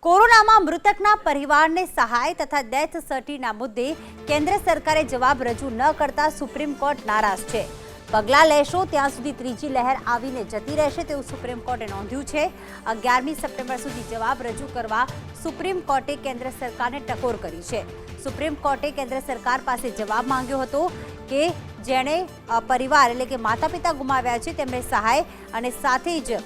કોરોનામાં મૃતકના પરિવારને સહાય તથા ડેથ સર્ટિના મુદ્દે કેન્દ્ર સરકારે જવાબ રજૂ ન કરતા સુપ્રીમ કોર્ટ નારાજ છે। પગલાં લેશો ત્યાં સુધી ત્રીજી લહેર આવીને જતી રહેશે તેવું સુપ્રીમ કોર્ટે નોંધ્યું છે। 11મી સપ્ટેમ્બર સુધી જવાબ રજૂ કરવા સુપ્રીમ કોર્ટે કેન્દ્ર સરકારને ટકોર કરી છે। સુપ્રીમ કોર્ટે કેન્દ્ર સરકાર પાસે જવાબ માંગ્યો હતો કે જેણે પરિવાર એટલે કે માતા પિતા ગુમાવ્યા છે તેમને સહાય અને સાથે જ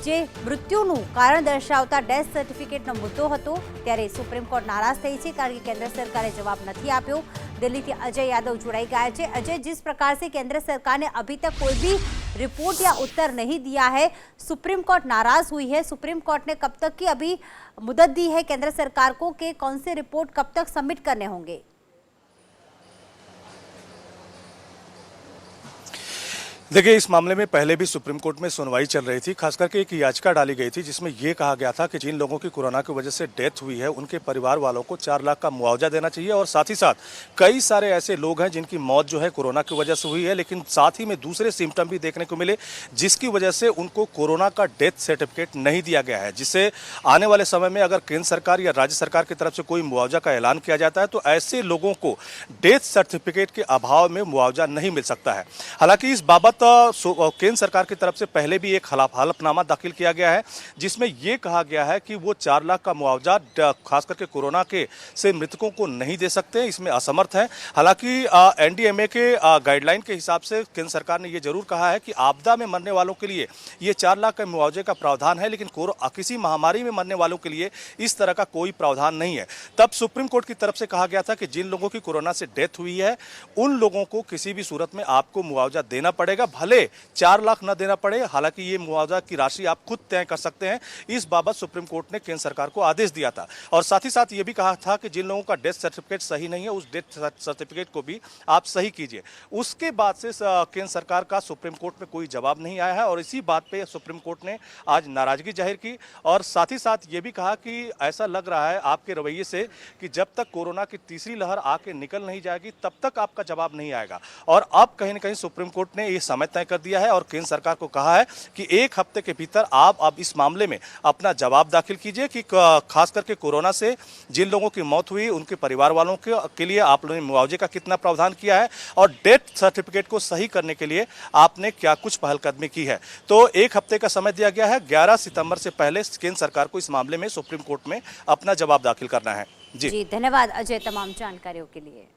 જે મૃત્યુનું કારણ દર્શાવતા ડેથ સર્ટિફિકેટનો મુદ્દો હતો ત્યારે સુપ્રીમ કોર્ટ નારાજ થઈ છે કારણ કે केंद्र सरकार जवाब नहीं आप्यो। दिल्ली से अजय यादव जुड़ाई गया है। अजय, जिस प्रकार से केंद्र सरकार ने अभी तक कोई भी रिपोर्ट या उत्तर नहीं दिया है, सुप्रीम कोर्ट नाराज हुई है। सुप्रीम कोर्ट ने कब तक की अभी मुदत दी है केंद्र सरकार को कि कौन से रिपोर्ट कब तक सबमिट करने होंगे? देखिए, इस मामले में पहले भी सुप्रीम कोर्ट में सुनवाई चल रही थी। खास करके एक याचिका डाली गई थी जिसमें यह कहा गया था कि जिन लोगों की कोरोना की वजह से डेथ हुई है उनके परिवार वालों को 4 लाख का मुआवजा देना चाहिए और साथ ही साथ कई सारे ऐसे लोग हैं जिनकी मौत जो है कोरोना की वजह से हुई है, लेकिन साथ ही में दूसरे सिम्टम भी देखने को मिले जिसकी वजह से उनको कोरोना का डेथ सर्टिफिकेट नहीं दिया गया है, जिससे आने वाले समय में अगर केंद्र सरकार या राज्य सरकार की तरफ से कोई मुआवजा का ऐलान किया जाता है तो ऐसे लोगों को डेथ सर्टिफिकेट के अभाव में मुआवजा नहीं मिल सकता है। हालांकि इस बाबत केंद्र सरकार की तरफ से पहले भी एक हलफनामा दाखिल किया गया है जिसमें यह कहा गया है कि वो 4 लाख का मुआवजा खास करके कोरोना के से मृतकों को नहीं दे सकते, इसमें असमर्थ है। हालांकि एनडीएमए के गाइडलाइन के हिसाब से केंद्र सरकार ने यह जरूर कहा है कि आपदा में मरने वालों के लिए ये 4 लाख के मुआवजे का प्रावधान है, लेकिन किसी महामारी में मरने वालों के लिए इस तरह का कोई प्रावधान नहीं है। तब सुप्रीम कोर्ट की तरफ से कहा गया था कि जिन लोगों की कोरोना से डेथ हुई है उन लोगों को किसी भी सूरत में आपको मुआवजा देना पड़ेगा, भले 4 लाख न देना पड़े। हालांकि ये मुआवजा की राशि आप खुद तय कर सकते हैं। इस बाबत सुप्रीम कोर्ट ने केंद्र सरकार को आदेश दिया था और साथ ही साथ ये भी कहा था कि जिन लोगों का डेथ सर्टिफिकेट सही नहीं है उस डेथ सर्टिफिकेट को भी आप सही कीजिए। उसके बाद से केंद्र सरकार का सुप्रीम कोर्ट में कोई जवाब नहीं आया है और इसी बात पे सुप्रीम कोर्ट ने आज नाराजगी जाहिर की और साथ ही साथ ये भी कहा कि ऐसा लग रहा है आपके रवैये से कि जब तक कोरोना की तीसरी लहर आके निकल नहीं जाएगी तब तक आपका जवाब नहीं आएगा। और अब कहीं ना कहीं सुप्रीम कोर्ट ने ये समय तय कर दिया है और केंद्र सरकार को कहा है कि 1 हफ्ते के भीतर आप अब इस मामले में अपना जवाब दाखिल कीजिए कि खास करके कोरोना से जिन लोगों की मौत हुई उनके परिवार वालों के लिए आप लोगों ने मुआवजे का कितना प्रावधान किया है और डेथ सर्टिफिकेट को सही करने के लिए आपने क्या कुछ पहलकदमी की है। तो 1 हफ्ते का समय दिया गया है। 11 सितंबर से पहले केंद्र सरकार को इस मामले में सुप्रीम कोर्ट में अपना जवाब दाखिल करना है। जी, धन्यवाद अजय तमाम जानकारियों के लिए।